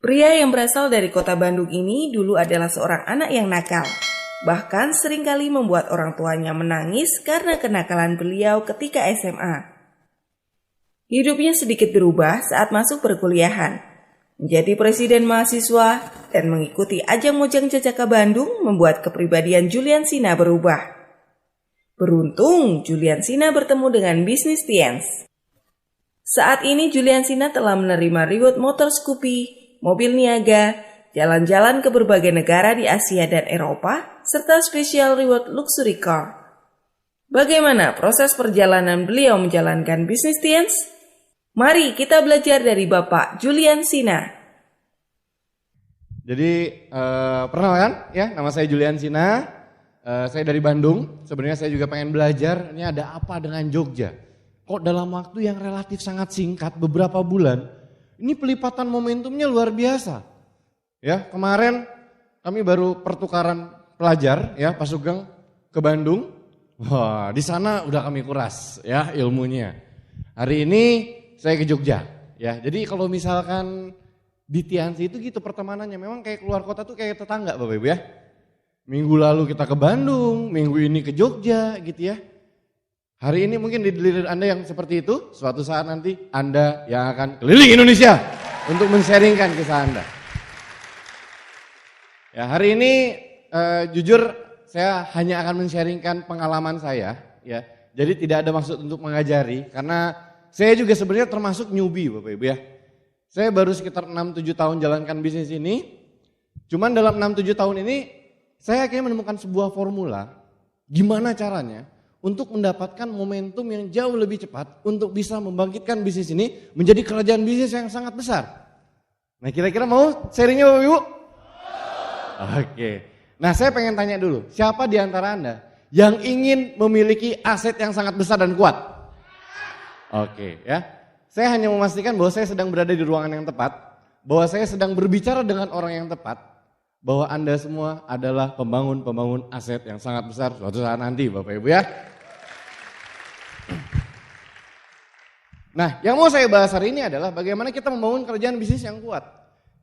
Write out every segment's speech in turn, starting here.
Pria yang berasal dari kota Bandung ini dulu adalah seorang anak yang nakal. Bahkan seringkali membuat orang tuanya menangis karena kenakalan beliau ketika SMA. Hidupnya sedikit berubah saat masuk perkuliahan. Menjadi presiden mahasiswa dan mengikuti ajang Mojang Jajaka Bandung membuat kepribadian Julian Sina berubah. Beruntung Julian Sina bertemu dengan bisnis Tiens. Saat ini Julian Sina telah menerima reward motor Scoopy, mobil niaga, jalan-jalan ke berbagai negara di Asia dan Eropa, serta special reward luxury car. Bagaimana proses perjalanan beliau menjalankan bisnis Tiens? Mari kita belajar dari Bapak Julian Sina. Jadi perkenalkan ya, nama saya Julian Sina, saya dari Bandung. Sebenarnya saya juga pengen belajar, ini ada apa dengan Jogja. Kok dalam waktu yang relatif sangat singkat, beberapa bulan, ini pelipatan momentumnya luar biasa. Ya, kemarin kami baru pertukaran pelajar ya, Pak Sugeng ke Bandung. Wah, di sana udah kami kuras ya ilmunya. Hari ini saya ke Jogja ya. Jadi kalau misalkan di Tiansi itu gitu pertemanannya, memang kayak keluar kota tuh kayak tetangga Bapak Ibu ya. Minggu lalu kita ke Bandung, minggu ini ke Jogja gitu ya. Hari ini mungkin di diri Anda yang seperti itu, suatu saat nanti Anda yang akan keliling Indonesia untuk men-sharingkan kisah Anda. Ya, hari ini jujur saya hanya akan men-sharingkan pengalaman saya ya. Jadi tidak ada maksud untuk mengajari karena saya juga sebenarnya termasuk newbie Bapak Ibu ya. Saya baru sekitar 6-7 tahun jalankan bisnis ini. Cuman dalam 6-7 tahun ini saya akhirnya menemukan sebuah formula gimana caranya untuk mendapatkan momentum yang jauh lebih cepat untuk bisa membangkitkan bisnis ini menjadi kerajaan bisnis yang sangat besar. Nah, kira-kira mau sharingnya Bapak Ibu? Oke. Nah, saya pengen tanya dulu, siapa di antara Anda yang ingin memiliki aset yang sangat besar dan kuat? Oke ya, saya hanya memastikan bahwa saya sedang berada di ruangan yang tepat, bahwa saya sedang berbicara dengan orang yang tepat, bahwa Anda semua adalah pembangun aset yang sangat besar suatu saat nanti Bapak Ibu ya. Nah, yang mau saya bahas hari ini adalah bagaimana kita membangun kerjaan bisnis yang kuat.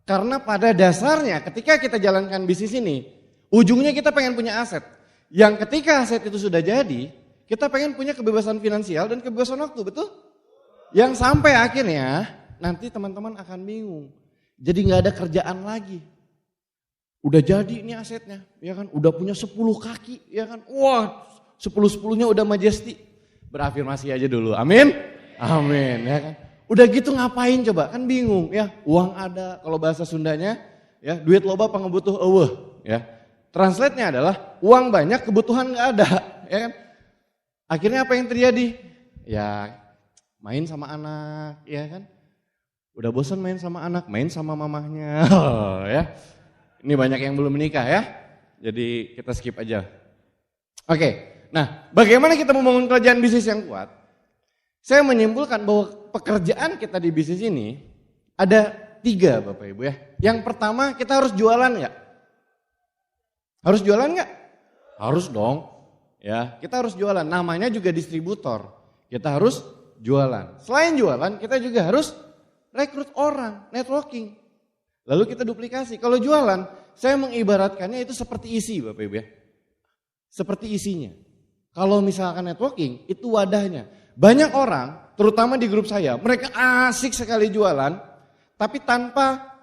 Karena pada dasarnya ketika kita jalankan bisnis ini, ujungnya kita pengen punya aset. Yang ketika aset itu sudah jadi, kita pengen punya kebebasan finansial dan kebebasan waktu, betul? Yang sampai akhirnya nanti teman-teman akan bingung. Jadi gak ada kerjaan lagi. Udah jadi ini asetnya, ya kan? Udah punya 10 kaki, ya kan? Wah, 10-10-nya udah majesty. Berafirmasi aja dulu, amin? Amin, ya kan? Udah gitu ngapain coba? Kan bingung ya, uang ada, kalau bahasa Sundanya ya, duit loba pangebutuh eueuh, ya. Translate-nya adalah uang banyak, kebutuhan gak ada, ya kan? Akhirnya apa yang terjadi? Ya main sama anak, ya kan? Udah bosan main sama anak, main sama mamahnya, ya. Ini banyak yang belum menikah ya, jadi kita skip aja. Oke, nah bagaimana kita membangun kerjaan bisnis yang kuat? Saya menyimpulkan bahwa pekerjaan kita di bisnis ini ada 3 Bapak Ibu ya. Yang pertama kita harus jualan nggak? Harus jualan nggak? Harus dong. Ya, kita harus jualan. Namanya juga distributor. Kita harus jualan. Selain jualan, kita juga harus rekrut orang, networking. Lalu kita duplikasi. Kalau jualan, saya mengibaratkannya itu seperti isi Bapak Ibu ya. Seperti isinya. Kalau misalkan networking, itu wadahnya. Banyak orang, terutama di grup saya, mereka asik sekali jualan, tapi tanpa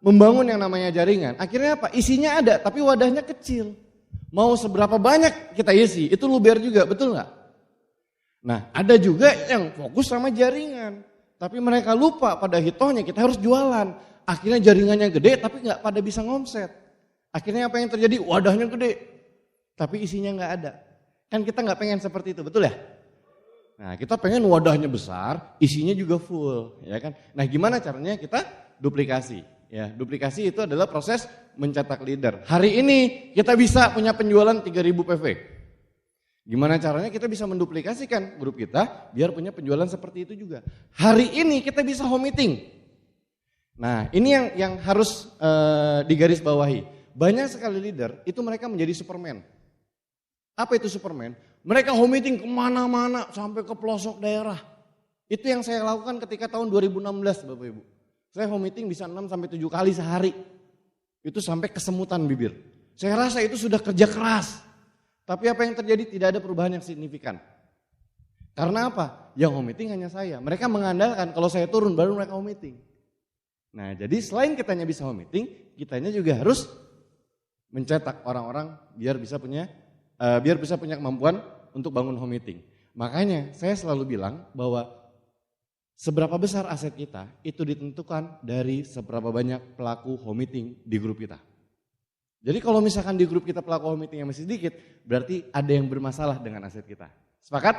membangun yang namanya jaringan. Akhirnya apa? Isinya ada, tapi wadahnya kecil. Mau seberapa banyak kita isi, itu luber juga, betul nggak? Nah, ada juga yang fokus sama jaringan, tapi mereka lupa pada hitohnya kita harus jualan. Akhirnya jaringannya gede, tapi nggak pada bisa ngomset. Akhirnya apa yang terjadi? Wadahnya gede, tapi isinya nggak ada. Kan kita nggak pengen seperti itu, betul ya? Nah, kita pengen wadahnya besar, isinya juga full, ya kan? Nah, gimana caranya kita duplikasi? Ya, duplikasi itu adalah proses mencetak leader. Hari ini kita bisa punya penjualan 3.000 PV. Gimana caranya kita bisa menduplikasikan grup kita biar punya penjualan seperti itu juga. Hari ini kita bisa home meeting. Nah, ini yang harus digarisbawahi. Banyak sekali leader itu mereka menjadi Superman. Apa itu Superman? Mereka home meeting kemana-mana sampai ke pelosok daerah. Itu yang saya lakukan ketika tahun 2016 Bapak Ibu. Saya home meeting bisa 6 sampai 7 kali sehari. Itu sampai kesemutan bibir. Saya rasa itu sudah kerja keras. Tapi apa yang terjadi? Tidak ada perubahan yang signifikan. Karena apa? Yang home meeting hanya saya. Mereka mengandalkan kalau saya turun baru mereka home meeting. Nah, jadi selain kitanya bisa home meeting, kitanya juga harus mencetak orang-orang biar bisa punya kemampuan untuk bangun home meeting. Makanya saya selalu bilang bahwa seberapa besar aset kita itu ditentukan dari seberapa banyak pelaku home meeting di grup kita. Jadi kalau misalkan di grup kita pelaku home meeting yang masih sedikit, berarti ada yang bermasalah dengan aset kita. Sepakat?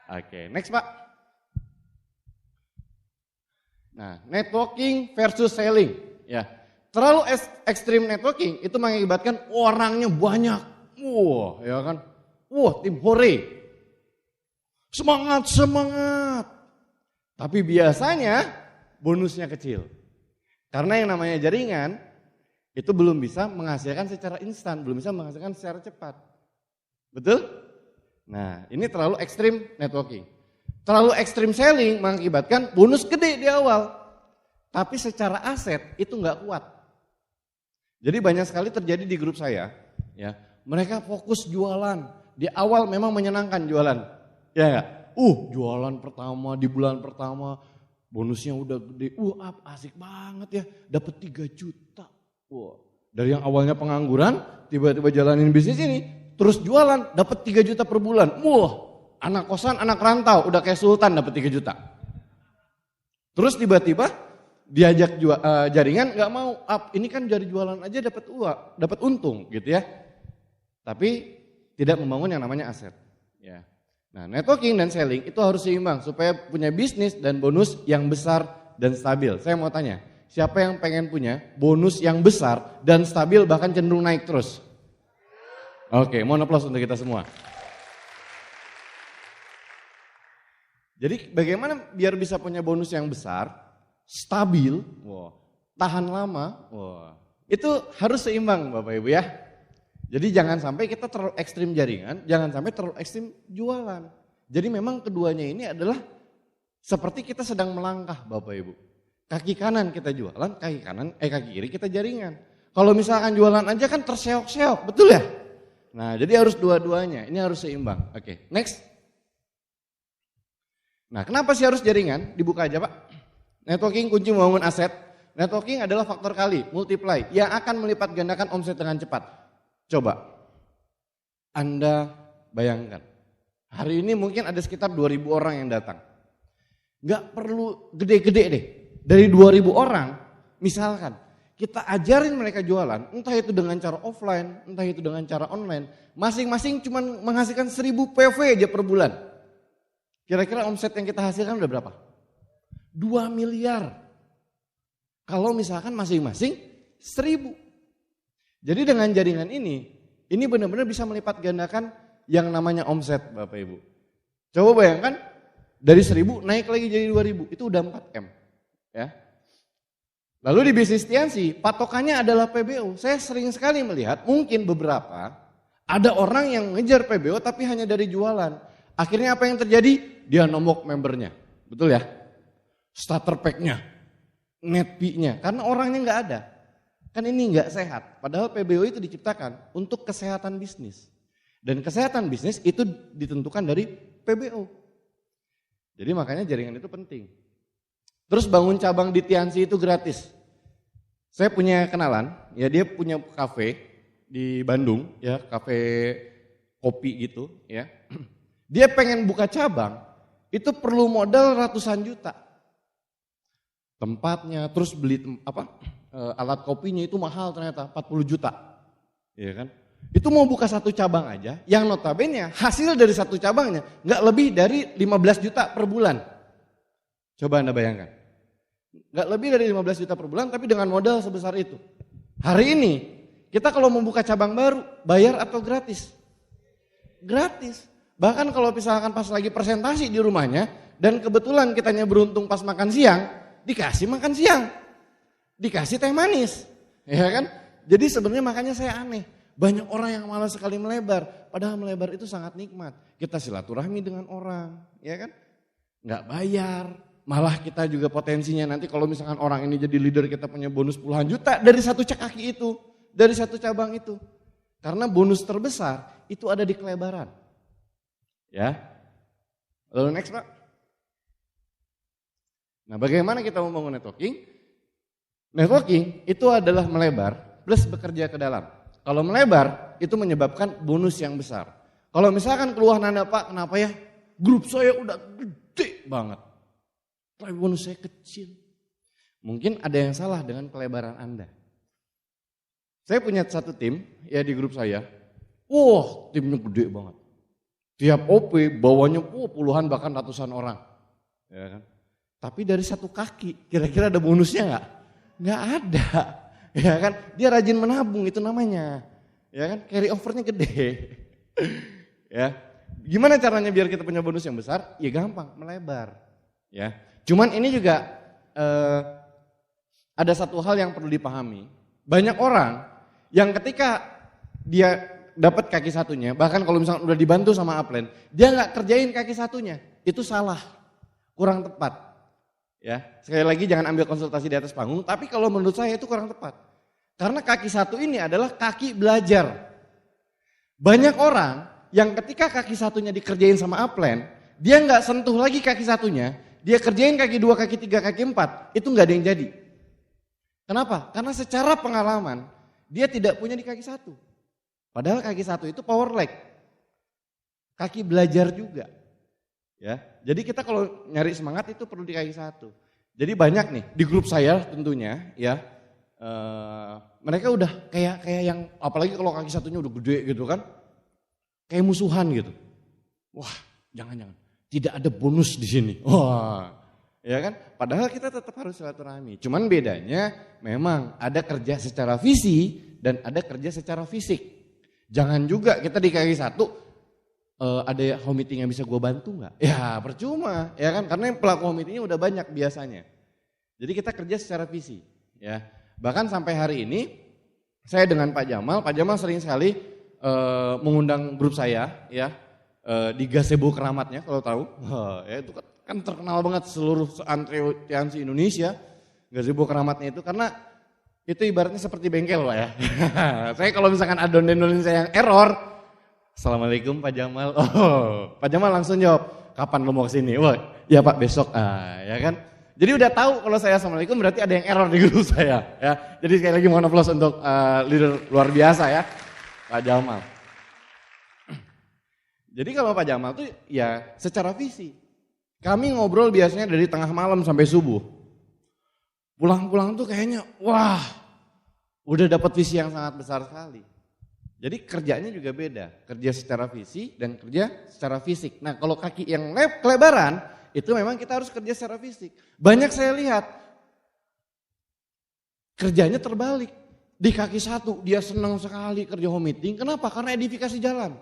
Oke, next Pak. Nah, networking versus selling. Ya, terlalu ekstrim networking itu mengakibatkan orangnya banyak. Wah, ya kan? Wah, tim hore. Semangat. Tapi biasanya bonusnya kecil. Karena yang namanya jaringan itu belum bisa menghasilkan secara instan, belum bisa menghasilkan secara cepat. Betul? Nah, ini terlalu ekstrim networking. Terlalu ekstrim selling mengakibatkan bonus gede di awal. Tapi secara aset itu nggak kuat. Jadi banyak sekali terjadi di grup saya. Ya, mereka fokus jualan. Di awal memang menyenangkan jualan. Ya nggak? Jualan pertama di bulan pertama bonusnya udah gede. Asik banget ya, dapat 3 juta. Dari yang awalnya pengangguran, tiba-tiba jalanin bisnis ini, terus jualan, dapat 3 juta per bulan. Anak kosan, anak rantau, udah kayak sultan dapat 3 juta. Terus tiba-tiba diajak jaringan nggak mau, ini kan dari jualan aja dapat uang, dapat untung gitu ya. Tapi tidak membangun yang namanya aset. Ya. Nah, networking dan selling itu harus seimbang supaya punya bisnis dan bonus yang besar dan stabil. Saya mau tanya, siapa yang pengen punya bonus yang besar dan stabil bahkan cenderung naik terus? Oke, mohon aplaus untuk kita semua. Jadi bagaimana biar bisa punya bonus yang besar, stabil, tahan lama, itu harus seimbang Bapak Ibu ya. Jadi jangan sampai kita terlalu ekstrim jaringan, jangan sampai terlalu ekstrim jualan. Jadi memang keduanya ini adalah seperti kita sedang melangkah Bapak Ibu. Kaki kanan kita jualan, kaki kiri kita jaringan. Kalau misalkan jualan aja kan terseok-seok, betul ya? Nah, jadi harus dua-duanya, ini harus seimbang. Oke, next. Nah, kenapa sih harus jaringan? Dibuka aja Pak. Networking kunci membangun aset. Networking adalah faktor kali, multiply, yang akan melipat gandakan omset dengan cepat. Coba, Anda bayangkan, hari ini mungkin ada sekitar 2.000 orang yang datang. Gak perlu gede-gede deh, dari 2.000 orang, misalkan kita ajarin mereka jualan, entah itu dengan cara offline, entah itu dengan cara online, masing-masing cuma menghasilkan 1.000 PV aja per bulan. Kira-kira omset yang kita hasilkan udah berapa? 2 miliar. Kalau misalkan masing-masing 1.000. Jadi dengan jaringan ini benar-benar bisa melipat gandakan yang namanya omset Bapak Ibu. Coba bayangkan dari 1.000 naik lagi jadi 2.000, itu udah 4M. Ya. Lalu di bisnis Tiansi, patokannya adalah PBO. Saya sering sekali melihat mungkin beberapa ada orang yang ngejar PBO tapi hanya dari jualan. Akhirnya apa yang terjadi? Dia nombok membernya, betul ya? Starter pack-nya, net fee-nya, karena orangnya nggak ada. Kan ini nggak sehat, padahal PBO itu diciptakan untuk kesehatan bisnis. Dan kesehatan bisnis itu ditentukan dari PBO. Jadi makanya jaringan itu penting. Terus bangun cabang di Tiansi itu gratis. Saya punya kenalan, ya dia punya kafe di Bandung, ya kafe kopi gitu ya. Dia pengen buka cabang, itu perlu modal ratusan juta. Tempatnya, terus beli alat kopinya itu mahal ternyata 40 juta. Ya kan? Itu mau buka satu cabang aja, yang notabene hasil dari satu cabangnya nggak lebih dari 15 juta per bulan. Coba Anda bayangkan. Nggak lebih dari 15 juta per bulan tapi dengan modal sebesar itu. Hari ini kita kalau mau buka cabang baru bayar atau gratis? Gratis. Bahkan kalau misalkan pas lagi presentasi di rumahnya dan kebetulan kitanya beruntung pas makan siang, dikasih makan siang. Dikasih teh manis, ya kan? Jadi sebenarnya makanya saya aneh, banyak orang yang malas sekali melebar, padahal melebar itu sangat nikmat. Kita silaturahmi dengan orang, ya kan? Nggak bayar, Malah kita juga potensinya nanti kalau misalkan orang ini jadi leader kita punya bonus puluhan juta dari satu kaki itu, dari satu cabang itu. Karena bonus terbesar itu ada di kelebaran. Ya. Lalu next Pak. Nah bagaimana kita membangun networking? Networking itu adalah melebar plus bekerja ke dalam. Kalau melebar itu menyebabkan bonus yang besar. Kalau misalkan keluhan Anda Pak, kenapa ya? Grup saya udah gede banget. Tapi bonus saya kecil. Mungkin ada yang salah dengan kelebaran Anda. Saya punya satu tim ya di grup saya. Wah timnya gede banget. Tiap OP bawanya puluhan bahkan ratusan orang. Ya kan? Tapi dari satu kaki kira-kira ada bonusnya nggak? Nggak ada. Ya kan? Dia rajin menabung itu namanya. Ya kan? Carry overnya gede. Ya. Gimana caranya biar kita punya bonus yang besar? Ya gampang, melebar. Ya. Cuman ini juga ada satu hal yang perlu dipahami. Banyak orang yang ketika dia dapat kaki satunya, bahkan kalau misalnya udah dibantu sama upline, dia nggak kerjain kaki satunya, itu salah, kurang tepat. Ya, sekali lagi jangan ambil konsultasi di atas panggung, tapi kalau menurut saya itu kurang tepat. Karena kaki satu ini adalah kaki belajar. Banyak orang yang ketika kaki satunya dikerjain sama upline, dia nggak sentuh lagi kaki satunya, dia kerjain kaki 2, kaki 3, kaki 4, itu nggak ada yang jadi. Kenapa? Karena secara pengalaman, dia tidak punya di kaki satu. Padahal kaki satu itu power leg. Kaki belajar juga. Ya, jadi kita kalau nyari semangat itu perlu di kaki satu. Jadi banyak nih di grup saya tentunya ya, mereka udah kayak yang apalagi kalau kaki satunya udah gede gitu kan, kayak musuhan gitu. Wah jangan-jangan tidak ada bonus di sini. Wah, ya kan? Padahal kita tetap harus silaturahmi. Cuman bedanya memang ada kerja secara visi dan ada kerja secara fisik. Jangan juga kita di kaki satu ada home meeting yang bisa gue bantu nggak? Ya percuma, ya kan? Karena pelaku home meetingnya udah banyak biasanya. Jadi kita kerja secara visi, ya. Bahkan sampai hari ini saya dengan Pak Jamal sering sekali mengundang grup saya, ya, di gazebo keramatnya kalau tahu, ya itu kan terkenal banget seluruh antriansi Indonesia, gazebo keramatnya itu karena itu ibaratnya seperti bengkel Pak ya. Saya kalau misalkan ada donde-donde saya yang error, Assalamualaikum Pak Jamal. Oh, Pak Jamal langsung jawab, kapan lo mau kesini? Wah, ya Pak besok. Ya kan. Jadi udah tahu kalau saya Assalamualaikum berarti ada yang error di grup saya. Ya. Jadi sekali lagi mohon aplaus untuk leader luar biasa ya, Pak Jamal. Jadi kalau Pak Jamal tuh ya secara visi. Kami ngobrol biasanya dari tengah malam sampai subuh. Pulang-pulang tuh kayaknya wah udah dapat visi yang sangat besar sekali. Jadi kerjanya juga beda, kerja secara visi dan kerja secara fisik. Nah kalau kaki yang kelebaran itu memang kita harus kerja secara fisik. Banyak saya lihat kerjanya terbalik. Di kaki satu dia senang sekali kerja home meeting. Kenapa? Karena edifikasi jalan.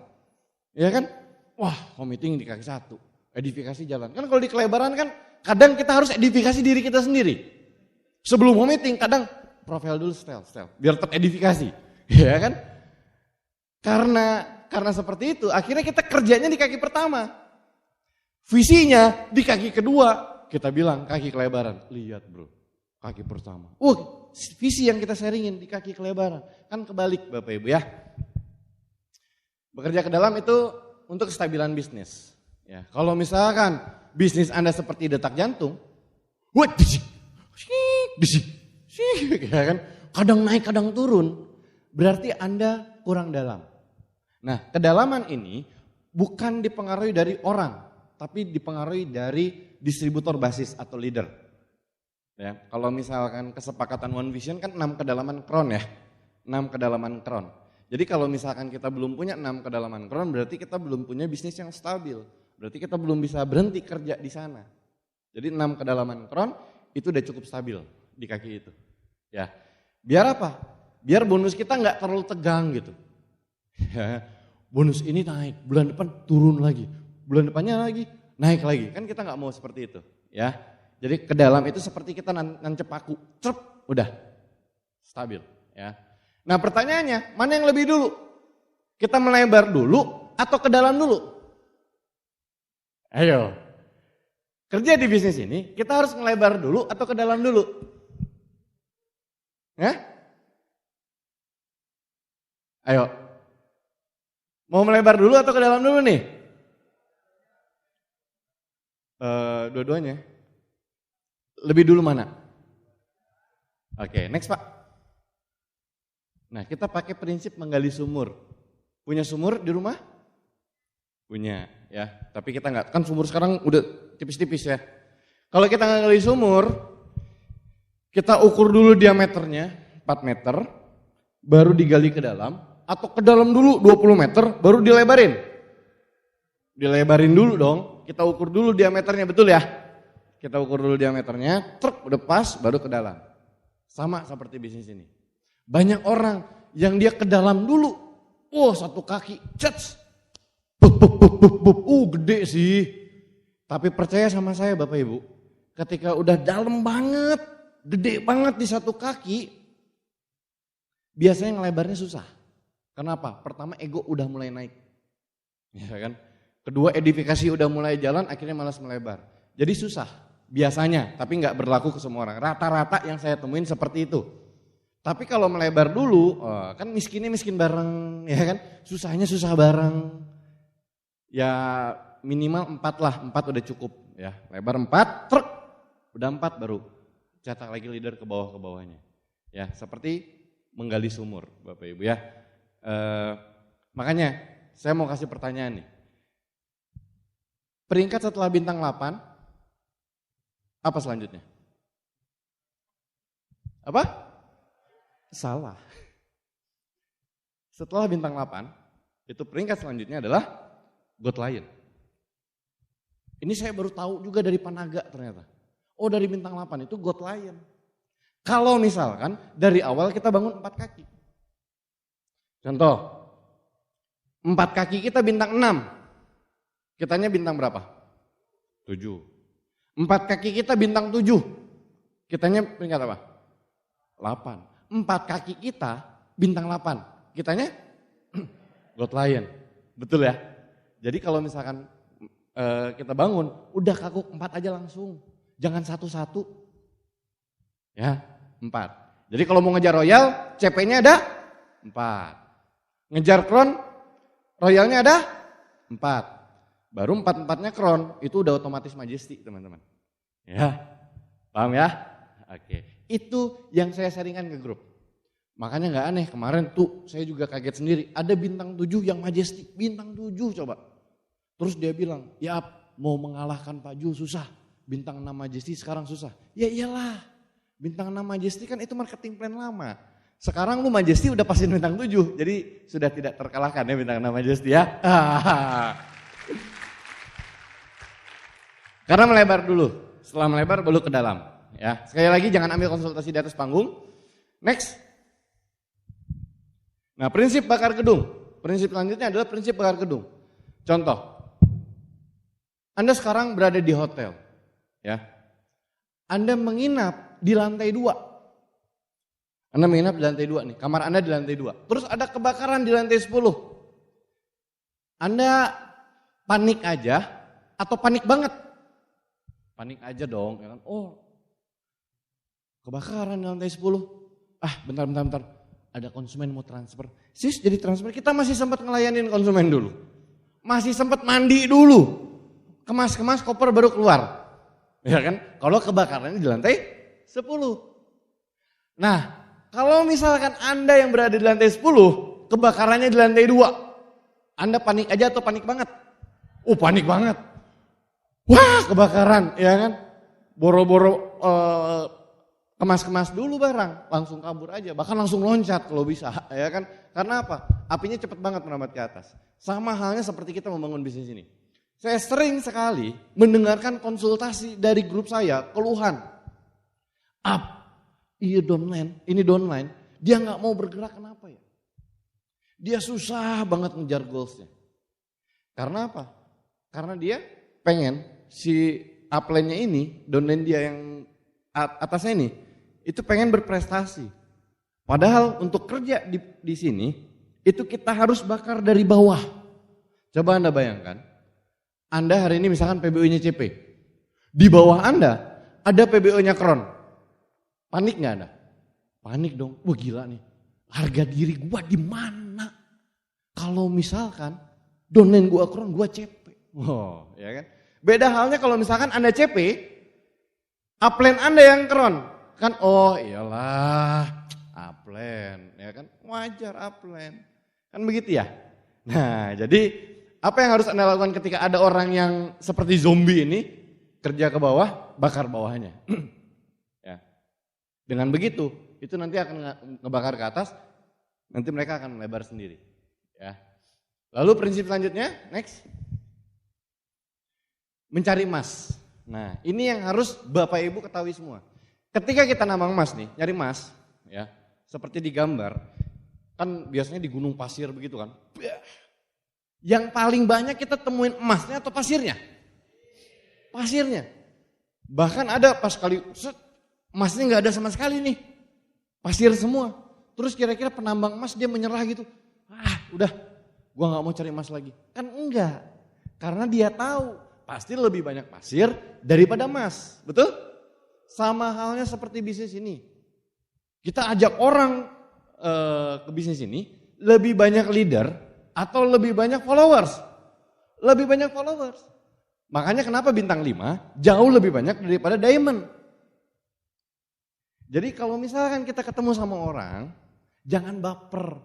Ya kan? Wah home meeting di kaki satu, edifikasi jalan. Kan kalau di kelebaran kan kadang kita harus edifikasi diri kita sendiri. Sebelum home meeting kadang profil dulu style biar teredifikasi, ya kan? Karena seperti itu akhirnya kita kerjanya di kaki pertama. Visinya di kaki kedua, kita bilang kaki kelebaran. Lihat bro, kaki pertama. Visi yang kita sharingin di kaki kelebaran. Kan kebalik Bapak Ibu ya. Bekerja ke dalam itu untuk kestabilan bisnis. Ya, kalau misalkan bisnis Anda seperti detak jantung, ya kan? Kadang naik, kadang turun. Berarti Anda kurang dalam. Nah, kedalaman ini bukan dipengaruhi dari orang, tapi dipengaruhi dari distributor basis atau leader. Ya, kalau misalkan kesepakatan One Vision kan 6 kedalaman crown ya. 6 kedalaman crown. Jadi kalau misalkan kita belum punya 6 kedalaman crown, berarti kita belum punya bisnis yang stabil. Berarti kita belum bisa berhenti kerja di sana. Jadi 6 kedalaman crown itu udah cukup stabil di kaki itu. Ya, biar apa? Biar bonus kita nggak terlalu tegang gitu. Ya, bonus ini naik, bulan depan turun lagi, bulan depannya lagi naik lagi. Kan kita nggak mau seperti itu. Ya, jadi ke dalam itu seperti kita nancep paku, udah stabil. Ya. Nah pertanyaannya, mana yang lebih dulu? Kita melebar dulu atau ke dalam dulu? Ayo. kerja di bisnis ini, kita harus ngelebar dulu atau ke dalam dulu? Ya? Ayo. Mau melebar dulu atau ke dalam dulu nih? Dua-duanya. Lebih dulu mana? Oke, next Pak. Nah, kita pakai prinsip menggali sumur. Punya sumur di rumah? Punya, ya. Tapi kita nggak, kan sumur sekarang udah tipis-tipis ya. Kalau kita nggak gali sumur, kita ukur dulu diameternya 4 meter, baru digali ke dalam, atau ke dalam dulu 20 meter, baru dilebarin. Dilebarin dulu dong, kita ukur dulu diameternya, betul ya? Kita ukur dulu diameternya, truk udah pas, baru ke dalam. Sama seperti bisnis ini. Banyak orang yang dia ke dalam dulu, satu kaki, cets, gede sih. Tapi percaya sama saya Bapak Ibu, ketika udah dalam banget, gede banget di satu kaki, biasanya ngelebarnya susah. Kenapa? Pertama ego udah mulai naik, ya kan? Kedua edifikasi udah mulai jalan, akhirnya malas melebar. Jadi susah biasanya, tapi nggak berlaku ke semua orang. Rata-rata yang saya temuin seperti itu. Tapi kalau melebar dulu, kan miskinnya miskin bareng, ya kan? Susahnya susah bareng. Ya minimal 4 lah, 4 udah cukup. Ya lebar 4, truk, udah 4 baru cetak lagi leader ke bawahnya. Ya seperti menggali sumur, Bapak Ibu ya. Makanya saya mau kasih pertanyaan nih. Peringkat setelah bintang 8, apa selanjutnya? Apa? Salah. Setelah bintang 8, itu peringkat selanjutnya adalah God Lion. Ini saya baru tahu juga dari Panaga ternyata. Oh dari bintang 8 itu God Lion. Kalau misalkan dari awal kita bangun 4 kaki. Contoh, 4 kaki kita bintang 6. Kitanya bintang berapa? 7. 4 kaki kita bintang 7. Kitanya peringkat apa? 8. 4 kaki kita bintang 8. Kitanya God Lion. Betul ya? Jadi kalau misalkan kita bangun, udah kagok 4 aja langsung. Jangan satu-satu. Ya, 4. Jadi kalau mau ngejar royal, CP-nya ada 4. Ngejar crown, royalnya ada 4. Baru 4-4-nya crown, itu udah otomatis majesty teman-teman. Ya, paham ya? Oke, itu yang saya sharingkan ke grup. Makanya gak aneh, kemarin tuh saya juga kaget sendiri. Ada bintang 7 yang majesty, bintang 7 coba. Terus dia bilang, ya mau mengalahkan Pak Ju susah. Bintang 6 majesty sekarang susah. Ya iyalah, bintang 6 majesty kan itu marketing plan lama. Sekarang lu majesty udah pasti bintang 7, jadi sudah tidak terkalahkan ya bintang 6 majesty ya. Karena melebar dulu, setelah melebar baru ke dalam. Ya, sekali lagi jangan ambil konsultasi di atas panggung. Next. Nah, prinsip bakar gedung. Prinsip selanjutnya adalah prinsip bakar gedung. Contoh, Anda sekarang berada di hotel, ya. Anda menginap di lantai 2. Anda menginap di lantai 2 nih, kamar Anda di lantai 2. Terus ada kebakaran di lantai 10. Anda panik aja atau panik banget? Panik aja dong, ya kan? Oh, kebakaran di lantai 10. Bentar. Ada konsumen mau transfer. Sis jadi transfer, kita masih sempat ngelayanin konsumen dulu. Masih sempat mandi dulu. Kemas-kemas koper baru keluar. Ya kan? Kalau kebakarannya di lantai 10. Nah, kalau misalkan Anda yang berada di lantai 10, kebakarannya di lantai 2. Anda panik aja atau panik banget? Panik banget. Wah, kebakaran, ya kan? Boro-boro kemas-kemas dulu barang, langsung kabur aja, bahkan langsung loncat kalau bisa, ya kan? Karena apa? Apinya cepet banget merambat ke atas. Sama halnya seperti kita membangun bisnis ini. Saya sering sekali mendengarkan konsultasi dari grup saya, keluhan. Ini downline, dia nggak mau bergerak, kenapa ya? Dia susah banget ngejar goalsnya. Karena apa? Karena dia pengen si upline-nya ini, downline dia yang atasnya ini, itu pengen berprestasi. Padahal untuk kerja di sini, itu kita harus bakar dari bawah. Coba Anda bayangkan, Anda hari ini misalkan PBU-nya CP. Di bawah Anda ada PBO-nya Kron. Panik nggak Anda? Panik dong. Wah gila nih. Harga diri gua di mana? Kalau misalkan domain gua Kron, gua CP. Wow, ya kan? Beda halnya kalau misalkan Anda CP, upline Anda yang Kron. Kan oh iyalah, upline, ya kan? Wajar upline. Kan begitu ya? Nah, jadi apa yang harus Anda lakukan ketika ada orang yang seperti zombie ini kerja ke bawah, bakar bawahnya. Ya. Dengan begitu, itu nanti akan ngebakar ke atas, nanti mereka akan melebar sendiri. Ya. Lalu prinsip selanjutnya, next. Mencari emas. Nah, ini yang harus Bapak Ibu ketahui semua. Ketika kita nambang emas nih, nyari emas, ya, seperti di gambar, kan biasanya di gunung pasir begitu kan. Yang paling banyak kita temuin emasnya atau pasirnya? Pasirnya. Bahkan ada pas kali emasnya nggak ada sama sekali nih. Pasir semua. Terus kira-kira penambang emas dia menyerah gitu. Udah, gua nggak mau cari emas lagi. Kan enggak. Karena dia tahu pasti lebih banyak pasir daripada emas. Betul? Sama halnya seperti bisnis ini. Kita ajak orang ke bisnis ini, lebih banyak leader atau lebih banyak followers? Lebih banyak followers. Makanya kenapa bintang 5 jauh lebih banyak daripada diamond. Jadi kalau misalkan kita ketemu sama orang, jangan baper.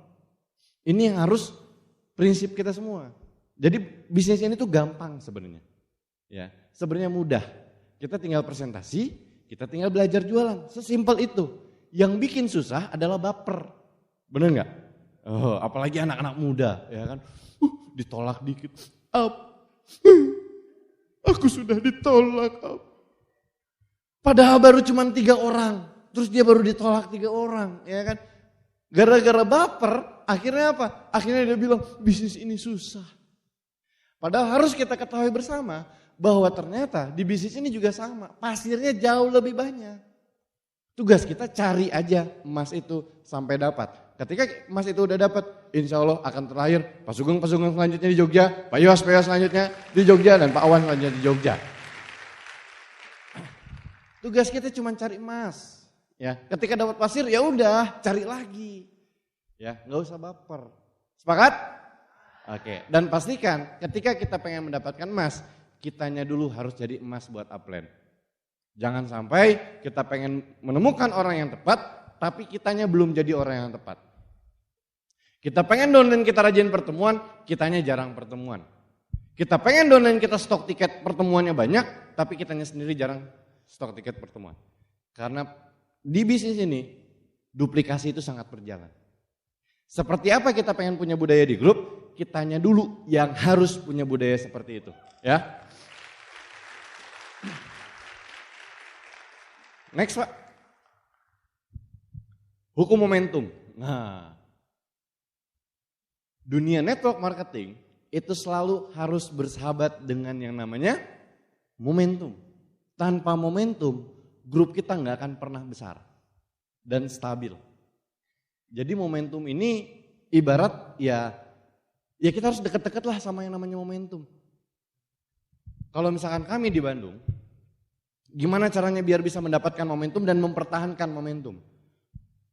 Ini yang harus prinsip kita semua. Jadi bisnis ini tuh gampang sebenarnya. Ya, sebenarnya mudah. Kita tinggal presentasi, kita tinggal belajar jualan. Sesimpel itu. Yang bikin susah adalah baper. Bener nggak? Oh, apalagi anak-anak muda, ya kan? Ditolak dikit. Aku sudah ditolak. Padahal baru cuma 3 orang. Terus dia baru ditolak 3 orang, ya kan? Gara-gara baper, akhirnya apa? Akhirnya dia bilang, bisnis ini susah. Padahal harus kita ketahui bersama bahwa ternyata di bisnis ini juga sama. Pasirnya jauh lebih banyak. Tugas kita cari aja emas itu sampai dapat. Ketika emas itu udah dapat, insya Allah akan terlahir Pak Sugeng selanjutnya di Jogja, Pak Yos selanjutnya di Jogja, dan Pak Awan selanjutnya di Jogja. Tugas kita cuma cari emas. Ya, ketika dapat pasir ya udah cari lagi. Ya, nggak usah baper. Sepakat? Oke. Dan pastikan ketika kita pengen mendapatkan emas, kitanya dulu harus jadi emas buat upline. Jangan sampai kita pengen menemukan orang yang tepat, tapi kitanya belum jadi orang yang tepat. Kita pengen downline kita rajin pertemuan, kitanya jarang pertemuan. Kita pengen downline kita stok tiket pertemuannya banyak, tapi kitanya sendiri jarang stok tiket pertemuan. Karena di bisnis ini, duplikasi itu sangat berjalan. Seperti apa kita pengen punya budaya di grup, kitanya dulu yang harus punya budaya seperti itu. Ya. Next Pak. Hukum momentum. Nah, dunia network marketing itu selalu harus bersahabat dengan yang namanya momentum. Tanpa momentum, grup kita nggak akan pernah besar dan stabil. Jadi momentum ini ibarat ya kita harus deket-deket lah sama yang namanya momentum. Kalau misalkan kami di Bandung, gimana caranya biar bisa mendapatkan momentum dan mempertahankan momentum?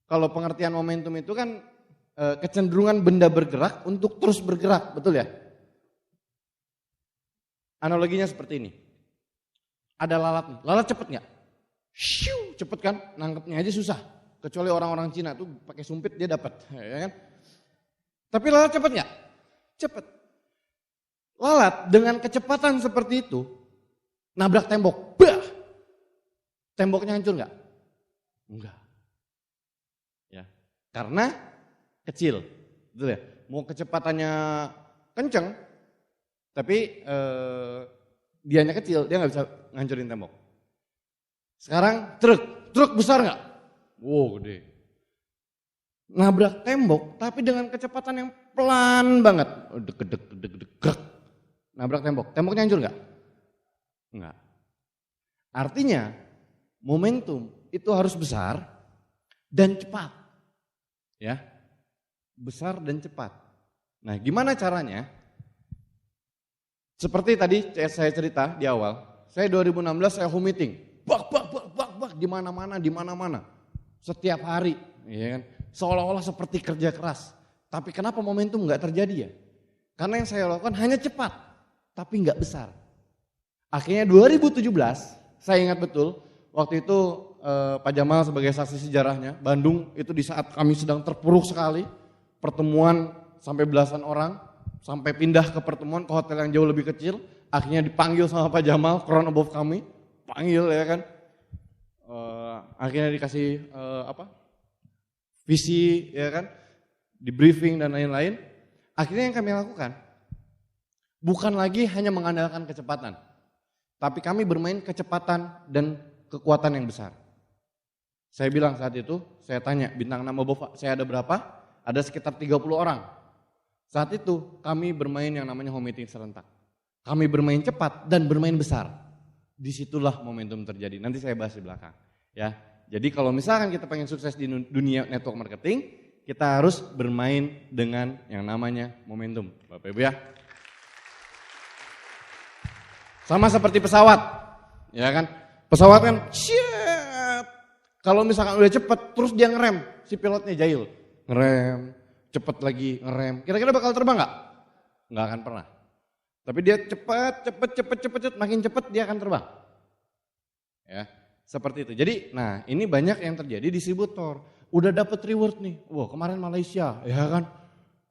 Kalau pengertian momentum itu kan kecenderungan benda bergerak untuk terus bergerak, betul ya? Analoginya seperti ini. Ada lalat nih, lalat cepet nggak? Cepet kan, nangkepnya aja susah. Kecuali orang-orang Cina tuh pakai sumpit dia dapat, ya kan? Tapi lalat cepet nggak? Cepet. Lalat dengan kecepatan seperti itu nabrak tembok, bah! Temboknya hancur nggak? Enggak. Ya, karena kecil, betul ya. Mau kecepatannya kenceng, tapi dianya kecil, dia nggak bisa ngancurin tembok. Sekarang truk besar nggak? Wow, gede. Nabrak tembok, tapi dengan kecepatan yang pelan banget. Deg. Nabrak tembok, temboknya hancur nggak? Enggak. Artinya momentum itu harus besar dan cepat. Ya, besar dan cepat. Nah, gimana caranya? Seperti tadi saya cerita di awal, Saya 2016 saya home meeting. Bak, di mana-mana. Setiap hari, ya kan? Seolah-olah seperti kerja keras. Tapi kenapa momentum nggak terjadi ya? Karena yang saya lakukan hanya cepat, tapi nggak besar. Akhirnya 2017, saya ingat betul, waktu itu Pak Jamal sebagai saksi sejarahnya, Bandung itu di saat kami sedang terpuruk sekali, pertemuan sampai belasan orang, sampai pindah ke pertemuan ke hotel yang jauh lebih kecil, akhirnya dipanggil sama Pak Jamal, crown above kami, panggil ya kan. Akhirnya dikasih visi ya kan, di briefing dan lain-lain. Akhirnya yang kami lakukan bukan lagi hanya mengandalkan kecepatan, tapi kami bermain kecepatan dan kekuatan yang besar. Saya bilang saat itu, saya tanya bintang nama Bapak saya ada berapa? Ada sekitar 30 orang. Saat itu kami bermain yang namanya home meeting serentak. Kami bermain cepat dan bermain besar. Disitulah momentum terjadi. Nanti saya bahas di belakang. Ya, jadi kalau misalkan kita pengen sukses di dunia network marketing, kita harus bermain dengan yang namanya momentum, Bapak Ibu ya. Sama seperti pesawat, ya kan? Pesawat kan, shit. Kalau misalkan udah cepet, terus dia ngerem, si pilotnya jahil, ngerem, cepet lagi ngerem. Kira-kira bakal terbang nggak? Nggak akan pernah. Tapi dia cepet, makin cepet dia akan terbang. Ya, seperti itu. Jadi, nah ini banyak yang terjadi distributor. Udah dapat reward nih, wah kemarin Malaysia, ya kan,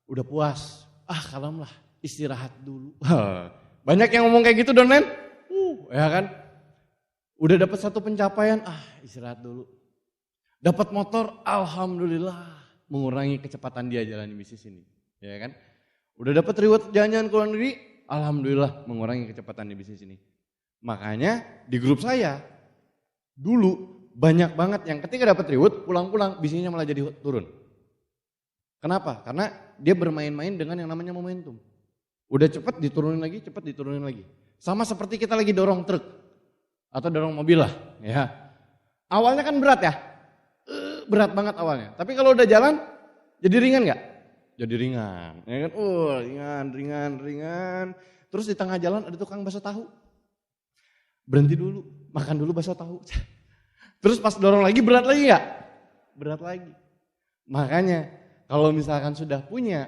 udah puas, kalemlah, istirahat dulu. Banyak yang ngomong kayak gitu downline, ya kan, udah dapat satu pencapaian, istirahat dulu. Dapat motor, alhamdulillah, mengurangi kecepatan dia jalani bisnis ini, ya kan. Udah dapat reward jalan-jalan ke luar negeri, alhamdulillah, mengurangi kecepatan di bisnis ini. Makanya di grup saya dulu banyak banget yang ketika dapat reward pulang-pulang bisnisnya malah jadi turun. Kenapa? Karena dia bermain-main dengan yang namanya momentum. Udah cepat diturunin lagi, cepat diturunin lagi. Sama seperti kita lagi dorong truk atau dorong mobil lah, ya. Awalnya kan berat ya, berat banget awalnya. Tapi kalau udah jalan, jadi ringan nggak? Jadi ringan, ya kan? Ringan. Terus di tengah jalan ada tukang bakso tahu. Berhenti dulu, makan dulu bakso tahu. Terus pas dorong lagi berat lagi nggak? Berat lagi. Makanya kalau misalkan sudah punya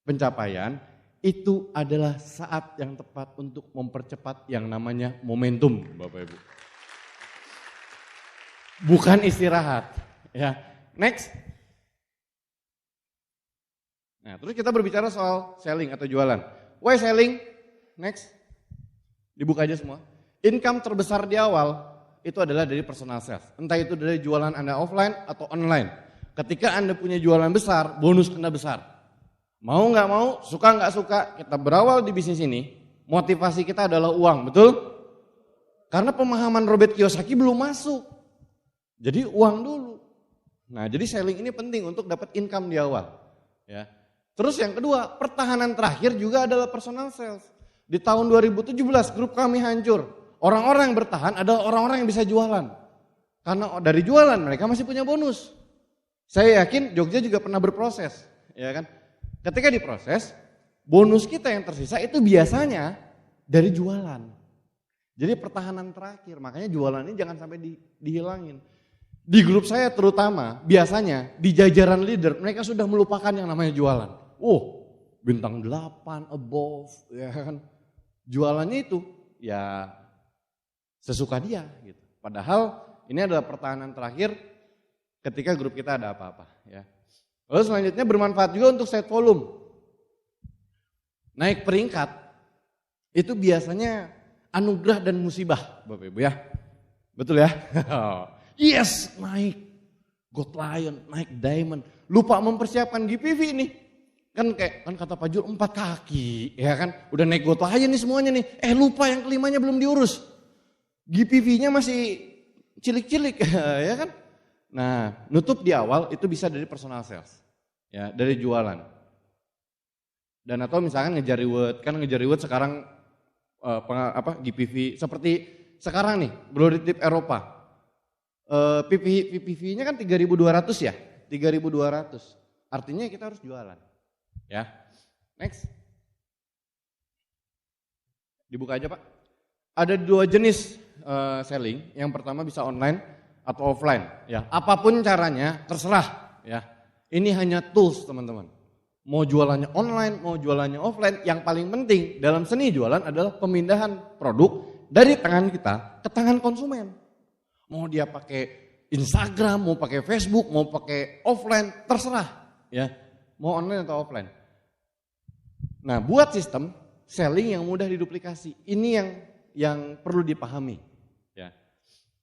pencapaian, itu adalah saat yang tepat untuk mempercepat yang namanya momentum, Bapak Ibu. Bukan istirahat. Ya, next. Nah, terus kita berbicara soal selling atau jualan. Why selling? Next. Dibuka aja semua. Income terbesar di awal itu adalah dari personal sales. Entah itu dari jualan Anda offline atau online. Ketika Anda punya jualan besar, bonus Anda besar. Mau nggak mau, suka nggak suka, kita berawal di bisnis ini, motivasi kita adalah uang, betul? Karena pemahaman Robert Kiyosaki belum masuk. Jadi uang dulu. Nah, jadi selling ini penting untuk dapat income di awal. Ya. Terus yang kedua, pertahanan terakhir juga adalah personal sales. Di tahun 2017 grup kami hancur. Orang-orang yang bertahan adalah orang-orang yang bisa jualan. Karena dari jualan mereka masih punya bonus. Saya yakin Jogja juga pernah berproses, ya kan? Ketika diproses, bonus kita yang tersisa itu biasanya dari jualan. Jadi pertahanan terakhir, makanya jualan ini jangan sampai dihilangin. Di grup saya terutama, biasanya di jajaran leader mereka sudah melupakan yang namanya jualan. Bintang 8 above, ya kan? Jualannya itu ya sesuka dia gitu. Padahal ini adalah pertahanan terakhir ketika grup kita ada apa-apa ya. Lalu selanjutnya bermanfaat juga untuk set volume. Naik peringkat itu biasanya anugerah dan musibah, Bapak Ibu ya. Betul ya? Yes, naik Gold Lion, naik Diamond. Lupa mempersiapkan GPV nih. Kan kata Pak Jul 4 kaki, ya kan? Udah naik Gold Lion nih semuanya nih. Lupa yang kelimanya belum diurus. GPV-nya masih cilik-cilik, ya kan? Nah, nutup di awal itu bisa dari personal sales, ya, dari jualan. Dan atau misalkan ngejar reward, kan ngejar reward sekarang GPV seperti sekarang nih, Glory Tip Eropa. PPV-nya kan 3.200 ya, 3.200. Artinya kita harus jualan, ya. Next, dibuka aja Pak. ada dua jenis selling. Yang pertama bisa online atau offline. Ya, apapun caranya terserah. Ya, ini hanya tools teman-teman. Mau jualannya online, mau jualannya offline. Yang paling penting dalam seni jualan adalah pemindahan produk dari tangan kita ke tangan konsumen. Mau dia pakai Instagram, mau pakai Facebook, mau pakai offline, terserah. Ya, mau online atau offline. Nah, buat sistem selling yang mudah diduplikasi, ini yang perlu dipahami. Ya,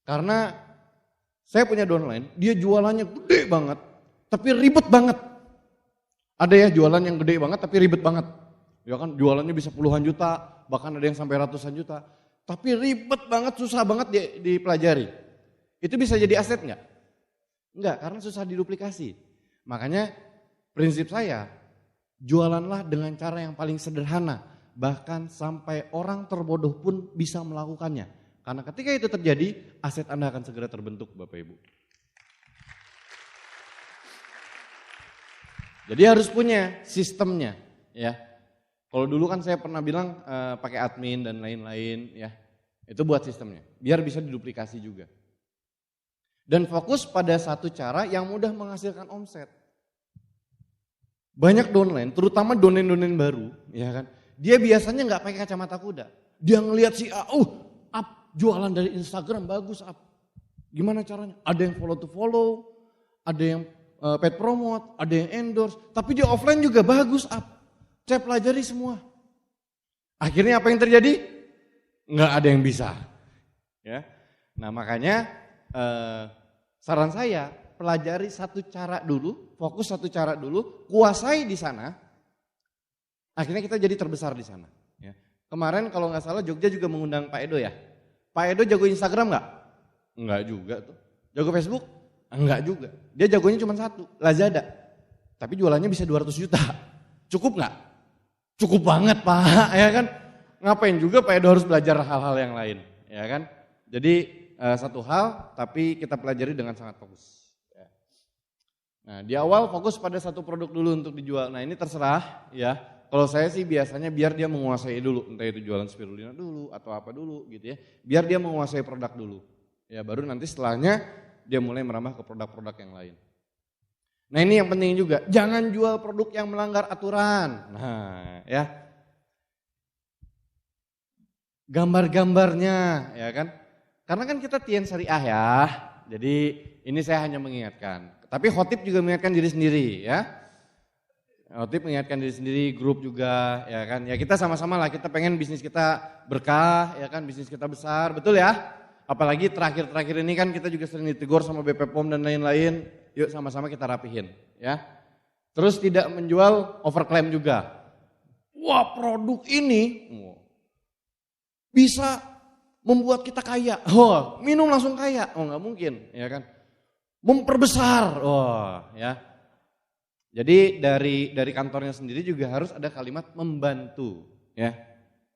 karena saya punya downline, dia jualannya gede banget, tapi ribet banget. Ada ya jualan yang gede banget, tapi ribet banget. Ya kan, jualannya bisa puluhan juta, bahkan ada yang sampai ratusan juta. Tapi ribet banget, susah banget dipelajari. Itu bisa jadi aset enggak? Enggak, karena susah diduplikasi. Makanya prinsip saya, jualanlah dengan cara yang paling sederhana. Bahkan sampai orang terbodoh pun bisa melakukannya. Karena ketika itu terjadi, aset Anda akan segera terbentuk Bapak Ibu. Jadi harus punya sistemnya. Ya. Kalau dulu kan saya pernah bilang pakai admin dan lain-lain. Ya, itu buat sistemnya, biar bisa diduplikasi juga. Dan fokus pada satu cara yang mudah menghasilkan omset. Banyak downline, terutama downline baru, ya kan? Dia biasanya nggak pakai kacamata kuda. Dia ngelihat si A, up jualan dari Instagram bagus up. Gimana caranya? Ada yang follow to follow, ada yang paid promote, ada yang endorse. Tapi dia offline juga bagus up. Saya pelajari semua. Akhirnya apa yang terjadi? Nggak ada yang bisa. Ya, nah makanya saran saya, pelajari satu cara dulu, fokus satu cara dulu, kuasai di sana, akhirnya kita jadi terbesar di sana. Ya. Kemarin kalau nggak salah Jogja juga mengundang Pak Edo ya. Pak Edo jago Instagram nggak? Nggak juga tuh. Jago Facebook? Enggak juga. Dia jagonya cuma satu, Lazada. Tapi jualannya bisa 200 juta. Cukup nggak? Cukup banget Pak, ya kan? Ngapain juga Pak Edo harus belajar hal-hal yang lain, ya kan? Jadi satu hal, tapi kita pelajari dengan sangat fokus. Nah, di awal fokus pada satu produk dulu untuk dijual. Nah, ini terserah ya. Kalau saya sih biasanya biar dia menguasai dulu, entah itu jualan spirulina dulu atau apa dulu gitu ya. Biar dia menguasai produk dulu. Ya, baru nanti setelahnya dia mulai merambah ke produk-produk yang lain. Nah, ini yang penting juga, jangan jual produk yang melanggar aturan. Nah, ya. Gambar-gambarnya, ya kan? Karena kan kita Tien Syariah ya, jadi ini saya hanya mengingatkan. Tapi khotib juga mengingatkan diri sendiri ya. Khotib mengingatkan diri sendiri, grup juga ya kan. Ya kita sama-sama lah, kita pengen bisnis kita berkah ya kan, bisnis kita besar, betul ya. Apalagi terakhir-terakhir ini kan kita juga sering ditegur sama BP POM dan lain-lain. Yuk sama-sama kita rapihin ya. Terus tidak menjual overclaim juga. Wah produk ini bisa membuat kita kaya, minum langsung kaya, nggak mungkin, ya kan? Memperbesar, ya. Jadi dari kantornya sendiri juga harus ada kalimat membantu, ya,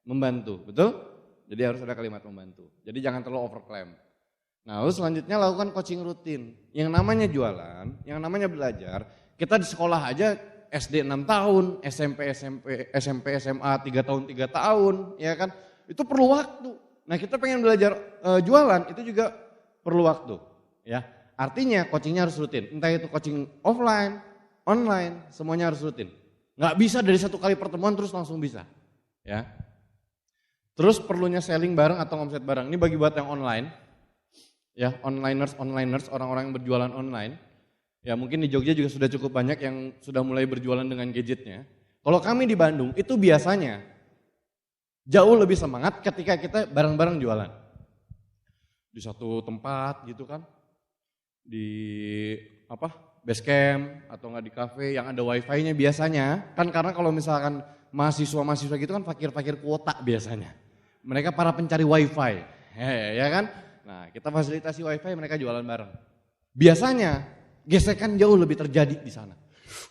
membantu, betul? Jadi harus ada kalimat membantu. Jadi jangan terlalu overclaim. Nah, lalu selanjutnya lakukan coaching rutin. Yang namanya jualan, yang namanya belajar, kita di sekolah aja SD 6 tahun, SMP SMA 3 tahun, ya kan? Itu perlu waktu. Nah kita pengen belajar jualan itu juga perlu waktu, ya. Artinya coachingnya harus rutin, entah itu coaching offline, online, semuanya harus rutin. Nggak bisa dari satu kali pertemuan terus langsung bisa, ya. Terus perlunya selling bareng atau omset bareng. Ini bagi buat yang online, ya, onliners, orang-orang yang berjualan online. Ya mungkin di Jogja juga sudah cukup banyak yang sudah mulai berjualan dengan gadgetnya. Kalau kami di Bandung itu biasanya jauh lebih semangat ketika kita bareng-bareng jualan. Di satu tempat gitu kan. Di base camp atau enggak di cafe yang ada wifi-nya biasanya. Kan karena kalau misalkan mahasiswa-mahasiswa gitu kan fakir-fakir kuota biasanya. Mereka para pencari wifi. Ya kan? Nah kita fasilitasi wifi mereka jualan bareng. Biasanya gesekan jauh lebih terjadi di sana.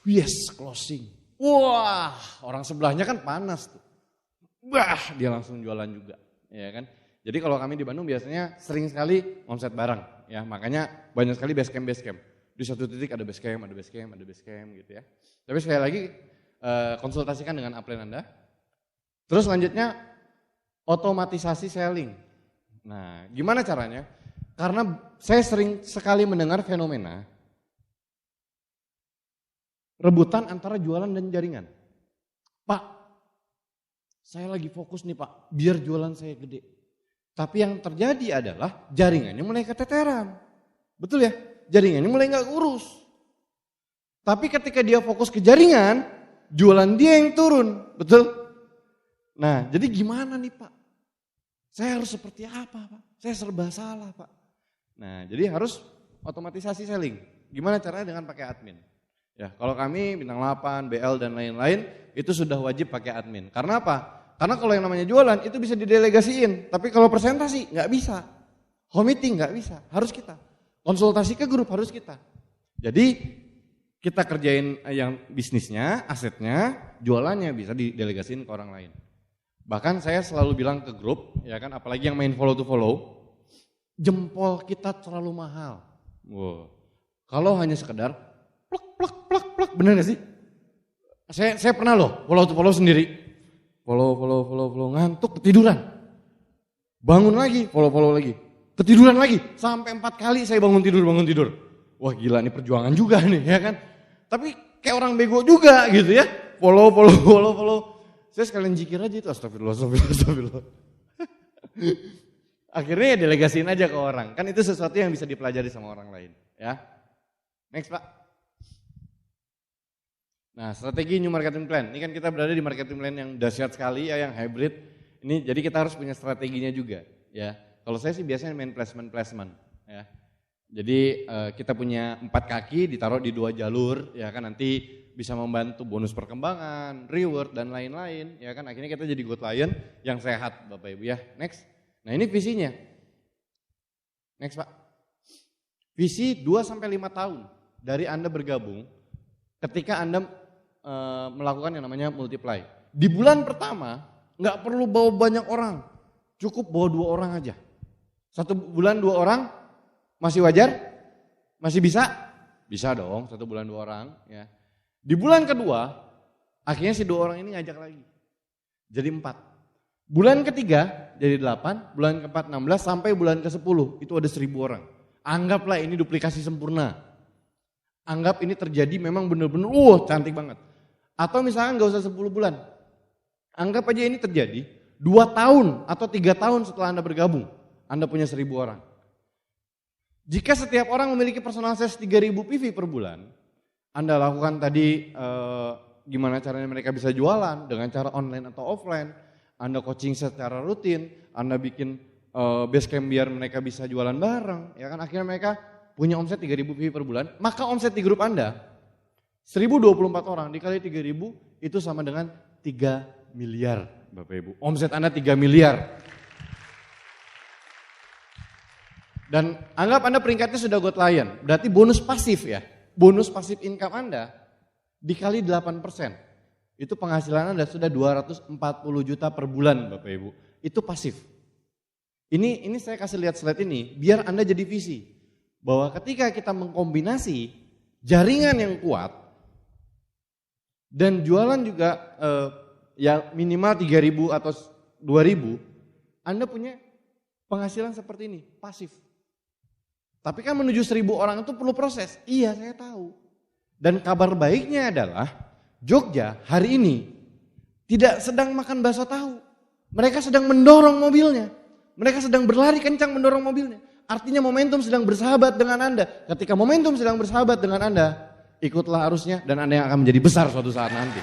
Yes, closing. Wah, orang sebelahnya kan panas tuh. Wah, dia langsung jualan juga, ya kan? Jadi kalau kami di Bandung biasanya sering sekali omset bareng, ya makanya banyak sekali base camp. Di satu titik ada base camp gitu ya. Tapi sekali lagi konsultasikan dengan upline Anda. Terus selanjutnya otomatisasi selling. Nah, gimana caranya? Karena saya sering sekali mendengar fenomena rebutan antara jualan dan jaringan. Pak, saya lagi fokus nih Pak, biar jualan saya gede. Tapi yang terjadi adalah jaringannya mulai keteteran. Betul ya? Jaringannya mulai gak urus. Tapi ketika dia fokus ke jaringan, jualan dia yang turun. Betul? Nah, jadi gimana nih Pak? Saya harus seperti apa Pak? Saya serba salah Pak. Nah, jadi harus otomatisasi selling. Gimana caranya? Dengan pakai admin. Ya, kalau kami Bintang 8, BL dan lain-lain itu sudah wajib pakai admin. Karena apa? Karena kalau yang namanya jualan itu bisa didelegasiin, tapi kalau presentasi nggak bisa. Home meeting nggak bisa, harus kita. Konsultasi ke grup harus kita. Jadi kita kerjain yang bisnisnya, asetnya, jualannya bisa didelegasiin ke orang lain. Bahkan saya selalu bilang ke grup, ya kan, apalagi yang main follow to follow, jempol kita terlalu mahal. Wow. Kalau hanya sekedar plak, bener gak sih? Saya pernah loh follow to follow sendiri, follow ngantuk ketiduran, bangun lagi follow lagi, ketiduran lagi, sampai 4 kali saya bangun tidur. Wah gila nih perjuangan juga nih ya kan. Tapi kayak orang bego juga gitu ya, follow. Saya sekalian zikir aja itu astagfirullah. Akhirnya ya delegasiin aja ke orang. Kan itu sesuatu yang bisa dipelajari sama orang lain. Ya. Next Pak. Nah strategi new marketing plan. Ini kan kita berada di marketing plan yang dahsyat sekali ya, yang hybrid. Ini jadi kita harus punya strateginya juga. Ya. Kalau saya sih biasanya main placement. Ya. Jadi kita punya 4 kaki ditaruh di 2 jalur. Ya kan nanti bisa membantu bonus perkembangan, reward dan lain-lain. Ya kan akhirnya kita jadi go client yang sehat Bapak Ibu ya. Next. Nah ini visinya. Next Pak. Visi 2-5 tahun dari Anda bergabung ketika Anda melakukan yang namanya multiply. Di bulan pertama nggak perlu bawa banyak orang, cukup bawa 2 orang aja. 1 bulan 2 orang masih wajar? Masih bisa? Bisa dong 1 bulan 2 orang. Ya. Di bulan kedua akhirnya si 2 orang ini ngajak lagi. Jadi 4. Bulan ketiga jadi 8, bulan keempat 16 sampai bulan ke-10 itu ada 1000 orang. Anggaplah ini duplikasi sempurna. Anggap ini terjadi memang benar-benar cantik banget. Atau misalkan gak usah 10 bulan. Anggap aja ini terjadi 2 tahun atau 3 tahun setelah Anda bergabung. Anda punya 1000 orang. Jika setiap orang memiliki personal sales 3000 PV per bulan, Anda lakukan tadi gimana caranya mereka bisa jualan dengan cara online atau offline. Anda coaching secara rutin, Anda bikin base camp biar mereka bisa jualan bareng, ya kan akhirnya mereka punya omset 3.000 PV per bulan, maka omset di grup Anda 1024 orang dikali 3.000 itu sama dengan 3 miliar Bapak Ibu. Omset Anda 3 miliar. Dan anggap Anda peringkatnya sudah go client, berarti bonus pasif ya. Bonus pasif income Anda dikali 8%. Itu penghasilan Anda sudah 240 juta per bulan Bapak Ibu. Itu pasif. Ini saya kasih lihat slide ini biar Anda jadi visi. Bahwa ketika kita mengkombinasi jaringan yang kuat dan jualan juga ya minimal 3.000 atau 2.000, Anda punya penghasilan seperti ini, pasif. Tapi kan menuju 1.000 orang itu perlu proses. Iya saya tahu. Dan kabar baiknya adalah Jogja hari ini tidak sedang makan bakso tahu. Mereka sedang mendorong mobilnya. Mereka sedang berlari kencang mendorong mobilnya. Artinya momentum sedang bersahabat dengan Anda. Ketika momentum sedang bersahabat dengan Anda, ikutlah arusnya dan Anda yang akan menjadi besar suatu saat nanti.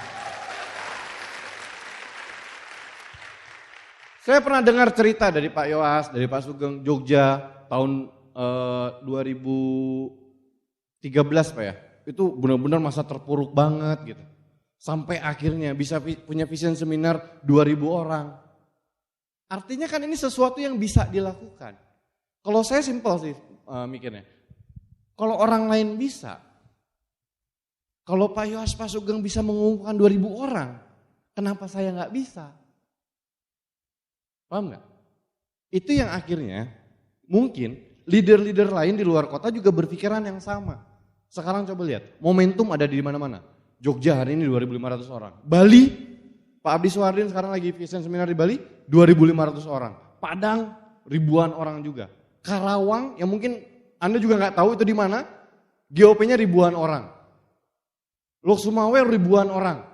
Saya pernah dengar cerita dari Pak Yoas, dari Pak Sugeng, Jogja tahun 2013 Pak ya. Itu benar-benar masa terpuruk banget gitu. Sampai akhirnya bisa punya vision seminar 2.000 orang. Artinya kan ini sesuatu yang bisa dilakukan. Kalau saya simpel sih mikirnya. Kalau orang lain bisa, kalau Pak Yoas, Pak Sugeng bisa mengumpulkan 2.000 orang, kenapa saya nggak bisa? Paham nggak? Itu yang akhirnya mungkin leader-leader lain di luar kota juga berpikiran yang sama. Sekarang coba lihat, momentum ada di mana-mana. Jogja hari ini 2.500 orang. Bali Pak Abdi Suhardin sekarang lagi Vision Seminar di Bali, 2.500 orang. Padang, ribuan orang juga. Karawang, yang mungkin Anda juga nggak tahu itu di mana, GOP-nya ribuan orang. Lok Sumawe ribuan orang.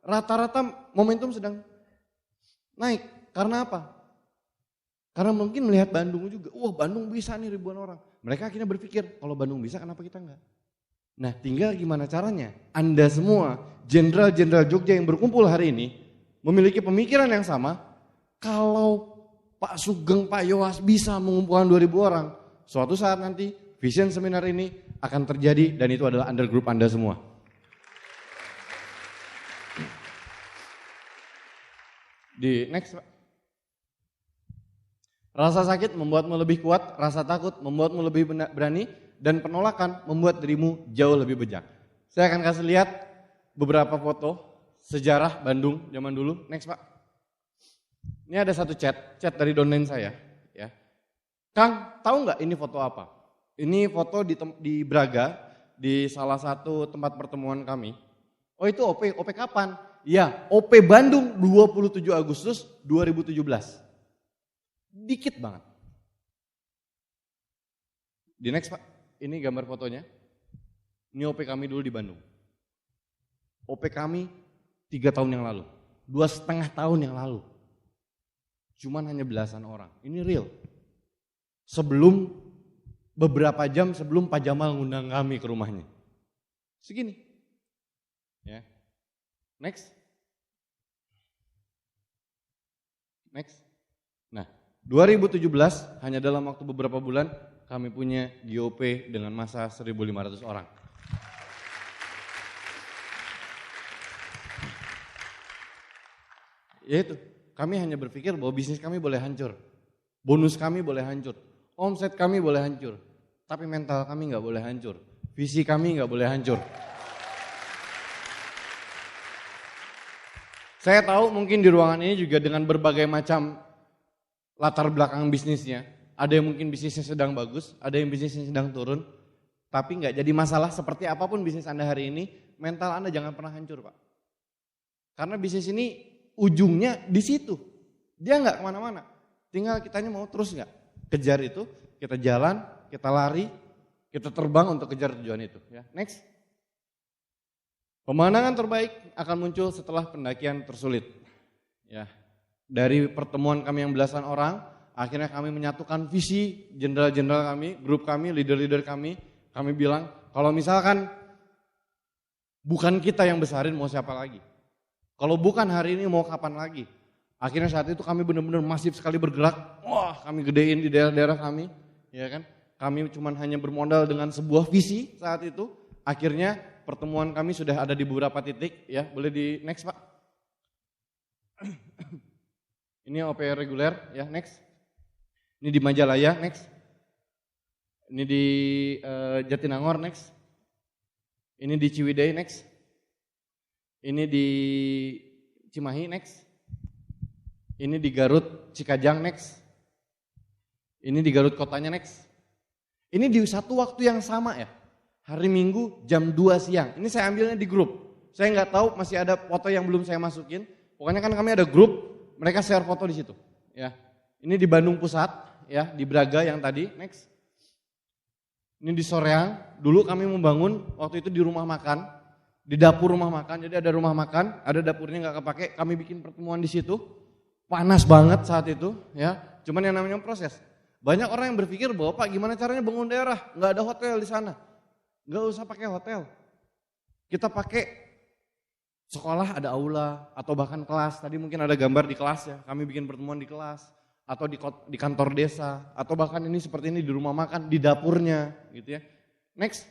Rata-rata momentum sedang naik. Karena apa? Karena mungkin melihat Bandung juga, wah Bandung bisa nih ribuan orang. Mereka akhirnya berpikir, kalau Bandung bisa kenapa kita enggak? Nah tinggal gimana caranya? Anda semua, jenderal-jenderal Jogja yang berkumpul hari ini, memiliki pemikiran yang sama, kalau Pak Sugeng, Pak Yowas bisa mengumpulkan 2.000 orang, suatu saat nanti Vision Seminar ini akan terjadi dan itu adalah under group Anda semua. Di next Pak. Rasa sakit membuatmu lebih kuat, rasa takut membuatmu lebih berani, dan penolakan membuat dirimu jauh lebih bejat. Saya akan kasih lihat beberapa foto sejarah Bandung zaman dulu. Next Pak. Ini ada satu chat dari downline saya. Ya. Kang, tahu nggak ini foto apa? Ini foto di Braga, di salah satu tempat pertemuan kami. Oh itu OP kapan? Ya, OP Bandung 27 Agustus 2017. Dikit banget. Di next Pak, ini gambar fotonya. Ini OP kami dulu di Bandung. OP kami 3 tahun yang lalu, 2,5 tahun yang lalu. Cuman hanya belasan orang, ini real. Sebelum, beberapa jam sebelum Pak Jamal ngundang kami ke rumahnya. Segini. Ya. Next. Nah, 2017 hanya dalam waktu beberapa bulan kami punya GOP dengan massa 1.500 orang. Yaitu, kami hanya berpikir bahwa bisnis kami boleh hancur, bonus kami boleh hancur, omset kami boleh hancur, tapi mental kami nggak boleh hancur, visi kami nggak boleh hancur. Saya tahu mungkin di ruangan ini juga dengan berbagai macam latar belakang bisnisnya. Ada yang mungkin bisnisnya sedang bagus, ada yang bisnisnya sedang turun. Tapi nggak jadi masalah seperti apapun bisnis Anda hari ini, mental Anda jangan pernah hancur Pak. Karena bisnis ini ujungnya di situ. Dia nggak kemana-mana. Tinggal kitanya mau terus nggak kejar itu, kita jalan, kita lari, kita terbang untuk kejar tujuan itu. Ya, next. Pemandangan terbaik akan muncul setelah pendakian tersulit. Ya, dari pertemuan kami yang belasan orang, akhirnya kami menyatukan visi jenderal-jenderal kami, grup kami, leader-leader kami. Kami bilang, kalau misalkan bukan kita yang besarin mau siapa lagi? Kalau bukan hari ini mau kapan lagi? Akhirnya saat itu kami benar-benar masif sekali bergerak. Wah, kami gedein di daerah-daerah kami, ya kan? Kami cuma hanya bermodal dengan sebuah visi saat itu. Akhirnya pertemuan kami sudah ada di beberapa titik, ya. Boleh di next Pak. Ini OP reguler, ya next. Ini di Majalaya, next. Ini di Jatinangor, next. Ini di Ciwidey, next. Ini di Cimahi, next. Ini di Garut, Cikajang, next. Ini di Garut kotanya, next. Ini di satu waktu yang sama ya. Hari Minggu jam 2 siang. Ini saya ambilnya di grup. Saya nggak tahu masih ada foto yang belum saya masukin. Pokoknya kan kami ada grup, mereka share foto di situ. Ya, ini di Bandung Pusat, ya di Braga yang tadi. Next. Ini di Soreang. Dulu kami membangun waktu itu di rumah makan, di dapur rumah makan. Jadi ada rumah makan, ada dapurnya nggak kepake. Kami bikin pertemuan di situ. Panas banget saat itu, ya. Cuman yang namanya proses. Banyak orang yang berpikir bahwa Pak gimana caranya bangun daerah, nggak ada hotel di sana. Nggak usah pakai hotel. Kita pakai sekolah ada aula atau bahkan kelas. Tadi mungkin ada gambar di kelas ya. Kami bikin pertemuan di kelas atau di kantor desa atau bahkan ini seperti ini di rumah makan, di dapurnya gitu ya. Next.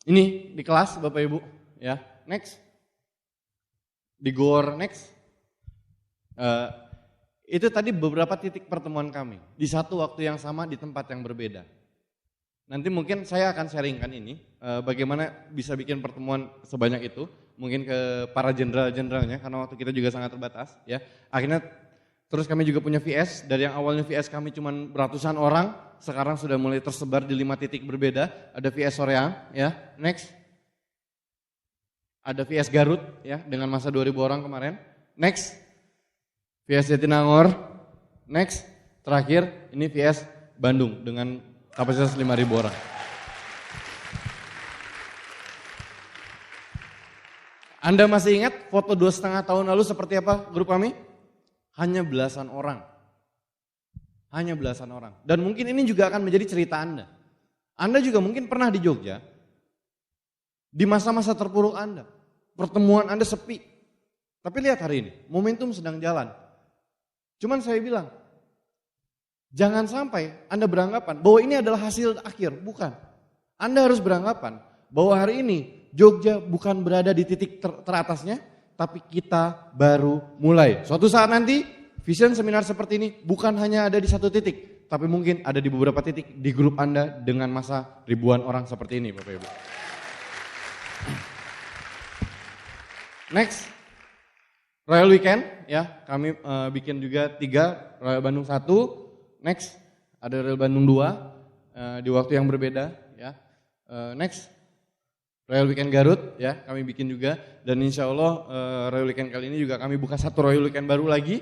Ini di kelas Bapak Ibu ya. Next. Di GOR next. Itu tadi beberapa titik pertemuan kami di satu waktu yang sama di tempat yang berbeda. Nanti mungkin saya akan sharingkan ini, bagaimana bisa bikin pertemuan sebanyak itu, mungkin ke para jenderal-jenderalnya, karena waktu kita juga sangat terbatas. Ya. Akhirnya terus kami juga punya VS, dari yang awalnya VS kami cuma ratusan orang, sekarang sudah mulai tersebar di 5 titik berbeda. Ada VS Soreang, ya, next. Ada VS Garut, ya, dengan masa 2.000 orang kemarin. Next, VS Jatinangor. Next, terakhir ini VS Bandung dengan kapasitas 5.000 orang. Anda masih ingat foto 2,5 tahun lalu seperti apa grup kami? Hanya belasan orang. Hanya belasan orang. Dan mungkin ini juga akan menjadi cerita Anda. Anda juga mungkin pernah di Jogja, di masa-masa terpuruk Anda. Pertemuan Anda sepi. Tapi lihat hari ini, momentum sedang jalan. Cuman saya bilang, jangan sampai Anda beranggapan bahwa ini adalah hasil akhir. Bukan. Anda harus beranggapan bahwa hari ini Jogja bukan berada di titik teratasnya, tapi kita baru mulai. Suatu saat nanti, vision seminar seperti ini bukan hanya ada di satu titik, tapi mungkin ada di beberapa titik di grup Anda dengan masa ribuan orang seperti ini, Bapak Ibu. Next, Royal Weekend, ya kami bikin juga 3, Royal Bandung 1. Next, ada Royal Bandung 2 di waktu yang berbeda, ya. Next, Royal Weekend Garut, ya kami bikin juga, dan insya Allah Royal Weekend kali ini juga kami buka satu Royal Weekend baru lagi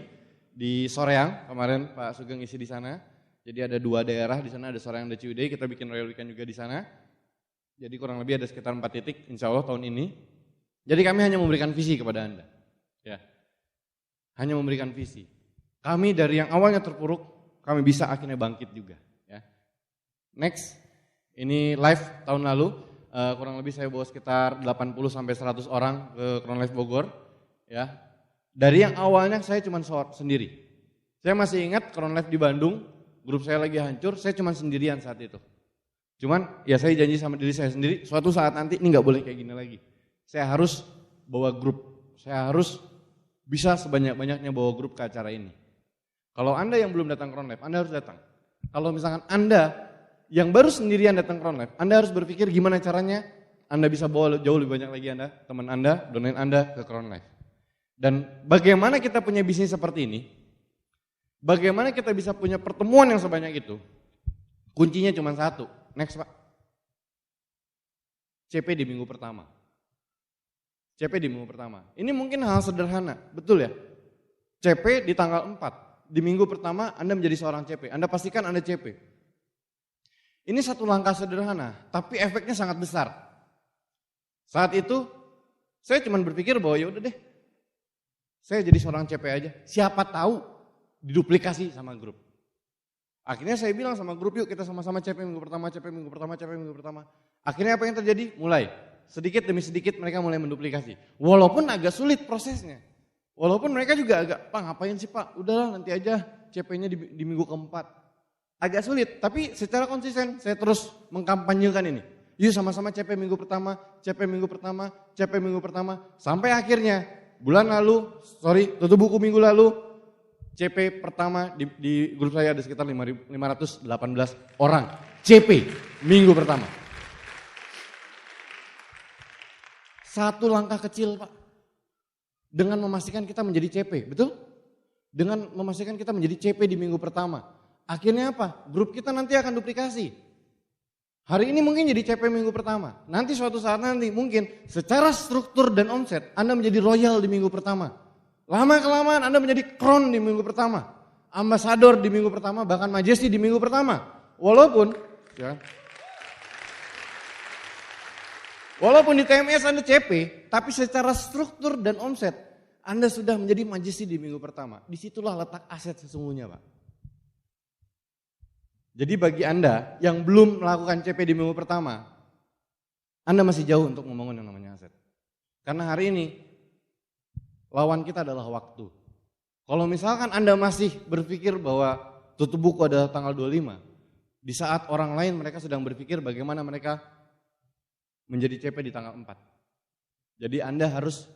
di Soreang. Kemarin Pak Sugeng isi di sana, jadi ada 2 daerah di sana, ada Soreang dan Ciwidey. Kita bikin Royal Weekend juga di sana. Jadi kurang lebih ada sekitar 4 titik, insya Allah tahun ini. Jadi kami hanya memberikan visi kepada Anda, ya, hanya memberikan visi. Kami dari yang awalnya terpuruk, kami bisa akhirnya bangkit juga, ya. Next, ini live tahun lalu. Kurang lebih saya bawa sekitar 80 sampai 100 orang ke Crown Life Bogor, ya. Dari yang awalnya saya cuma sendiri. Saya masih ingat Crown Life di Bandung, grup saya lagi hancur, saya cuma sendirian saat itu. Cuman ya saya janji sama diri saya sendiri, suatu saat nanti ini nggak boleh kayak gini lagi. Saya harus bawa grup, saya harus bisa sebanyak-banyaknya bawa grup ke acara ini. Kalau Anda yang belum datang Crown Life, Anda harus datang. Kalau misalkan Anda yang baru sendirian datang Crown Life, Anda harus berpikir gimana caranya Anda bisa bawa jauh lebih banyak lagi teman Anda, donain Anda ke Crown Life. Dan bagaimana kita punya bisnis seperti ini, bagaimana kita bisa punya pertemuan yang sebanyak itu, kuncinya cuma satu. Next Pak. CP di minggu pertama. CP di minggu pertama. Ini mungkin hal sederhana, betul ya? CP di tanggal 4, di minggu pertama Anda menjadi seorang CP, Anda pastikan Anda CP. Ini satu langkah sederhana, tapi efeknya sangat besar. Saat itu, saya cuma berpikir bahwa ya udah deh, saya jadi seorang CP aja. Siapa tahu diduplikasi sama grup. Akhirnya saya bilang sama grup, yuk kita sama-sama CP minggu pertama, CP minggu pertama, CP minggu pertama. Akhirnya apa yang terjadi? Mulai. Sedikit demi sedikit mereka mulai menduplikasi. Walaupun agak sulit prosesnya. Walaupun mereka juga agak, Pak ngapain sih Pak? Udahlah nanti aja CP-nya di minggu keempat. Agak sulit, tapi secara konsisten saya terus mengkampanyekan ini. Yuk sama-sama CP minggu pertama, CP minggu pertama, CP minggu pertama. Sampai akhirnya tutup buku minggu lalu, CP pertama di grup saya ada sekitar 518 orang. CP minggu pertama. Satu langkah kecil Pak. Dengan memastikan kita menjadi CP, betul? Dengan memastikan kita menjadi CP di minggu pertama. Akhirnya apa? Grup kita nanti akan duplikasi. Hari ini mungkin jadi CP minggu pertama. Nanti suatu saat nanti mungkin secara struktur dan omset Anda menjadi royal di minggu pertama. Lama-kelamaan Anda menjadi crown di minggu pertama. Ambasador di minggu pertama, bahkan majesty di minggu pertama. Walaupun di TMS Anda CP, tapi secara struktur dan omset Anda sudah menjadi majesty di minggu pertama. Disitulah letak aset sesungguhnya Pak. Jadi bagi Anda yang belum melakukan CP di minggu pertama, Anda masih jauh untuk membangun yang namanya aset. Karena hari ini, lawan kita adalah waktu. Kalau misalkan Anda masih berpikir bahwa tutup buku adalah tanggal 25, di saat orang lain mereka sedang berpikir bagaimana mereka menjadi CP di tanggal 4. Jadi Anda harus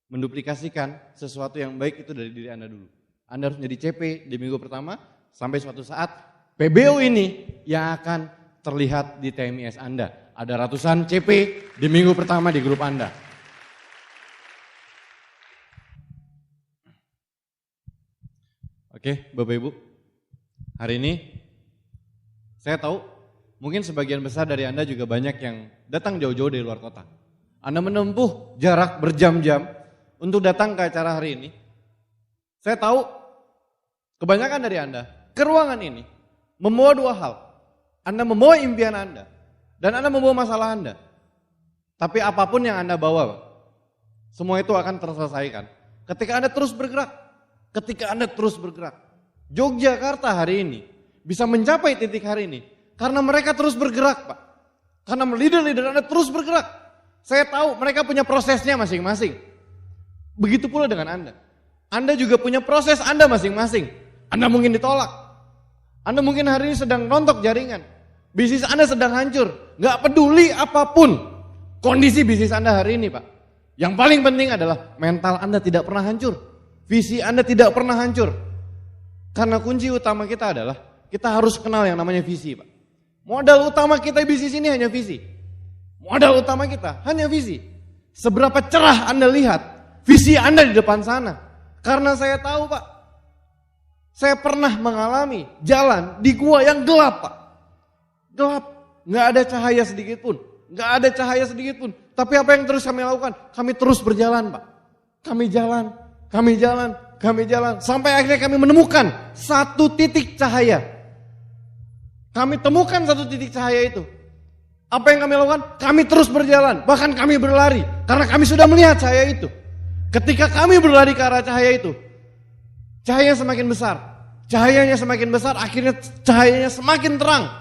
menduplikasikan sesuatu yang baik itu dari diri Anda dulu. Anda harus menjadi CP di minggu pertama, sampai suatu saat PBU ini yang akan terlihat di TMIS Anda. Ada ratusan CP di minggu pertama di grup Anda. Oke, Bapak Ibu. Hari ini saya tahu mungkin sebagian besar dari Anda juga banyak yang datang jauh-jauh dari luar kota. Anda menempuh jarak berjam-jam untuk datang ke acara hari ini. Saya tahu kebanyakan dari Anda ke ruangan ini membawa dua hal. Anda membawa impian Anda dan Anda membawa masalah Anda. Tapi apapun yang Anda bawa, semua itu akan terselesaikan ketika Anda terus bergerak. Ketika Anda terus bergerak. Yogyakarta hari ini bisa mencapai titik hari ini karena mereka terus bergerak, Pak. Karena leader-leader Anda terus bergerak. Saya tahu mereka punya prosesnya masing-masing. Begitu pula dengan Anda. Anda juga punya proses Anda masing-masing. Anda mungkin ditolak. Anda mungkin hari ini sedang rontok jaringan. Bisnis Anda sedang hancur. Gak peduli apapun kondisi bisnis Anda hari ini, Pak. Yang paling penting adalah mental Anda tidak pernah hancur. Visi Anda tidak pernah hancur. Karena kunci utama kita adalah kita harus kenal yang namanya visi, Pak. Modal utama kita bisnis ini hanya visi. Modal utama kita hanya visi. Seberapa cerah Anda lihat visi Anda di depan sana. Karena saya tahu, Pak. Saya pernah mengalami jalan di gua yang gelap, Pak. Gelap. Gak ada cahaya sedikit pun. Gak ada cahaya sedikit pun. Tapi apa yang terus kami lakukan? Kami terus berjalan, Pak. Kami jalan. Sampai akhirnya kami menemukan satu titik cahaya. Kami temukan satu titik cahaya itu. Apa yang kami lakukan? Kami terus berjalan. Bahkan kami berlari. Karena kami sudah melihat cahaya itu. Ketika kami berlari ke arah cahaya itu, cahayanya semakin besar. Cahayanya semakin besar, akhirnya cahayanya semakin terang.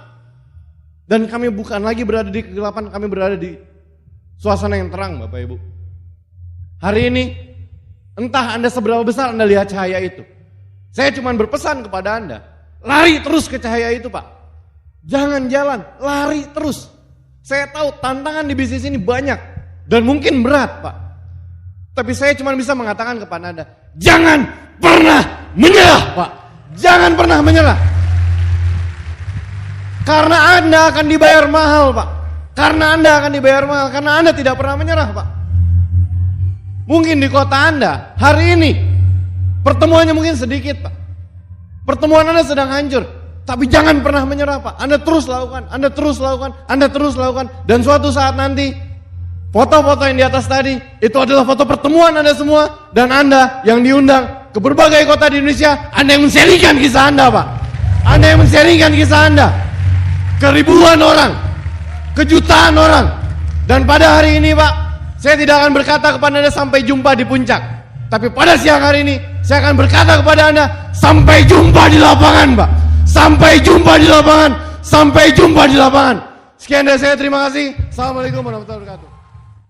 Dan kami bukan lagi berada di kegelapan, kami berada di suasana yang terang, Bapak Ibu. Hari ini, entah Anda seberapa besar Anda lihat cahaya itu. Saya cuma berpesan kepada Anda, lari terus ke cahaya itu, Pak. Jangan jalan, lari terus. Saya tahu tantangan di bisnis ini banyak dan mungkin berat, Pak. Tapi saya cuma bisa mengatakan kepada Anda, jangan pernah menyerah, Pak. Jangan pernah menyerah. Karena Anda akan dibayar mahal, Pak. Karena Anda akan dibayar mahal, karena Anda tidak pernah menyerah, Pak. Mungkin di kota Anda hari ini pertemuannya mungkin sedikit, Pak. Pertemuan Anda sedang hancur, tapi jangan pernah menyerah, Pak. Anda terus lakukan, Anda terus lakukan, Anda terus lakukan. Dan suatu saat nanti foto-foto yang di atas tadi itu adalah foto pertemuan Anda semua dan Anda yang diundang ke berbagai kota di Indonesia. Anda yang men-sharingkan kisah Anda, Pak. Anda yang men-sharingkan kisah Anda ke ribuan orang, ke jutaan orang. Dan pada hari ini, Pak, saya tidak akan berkata kepada Anda sampai jumpa di puncak. Tapi pada siang hari ini, saya akan berkata kepada Anda, sampai jumpa di lapangan, Pak. Sampai jumpa di lapangan. Sampai jumpa di lapangan. Sekian dari saya, terima kasih. Assalamualaikum warahmatullahi wabarakatuh.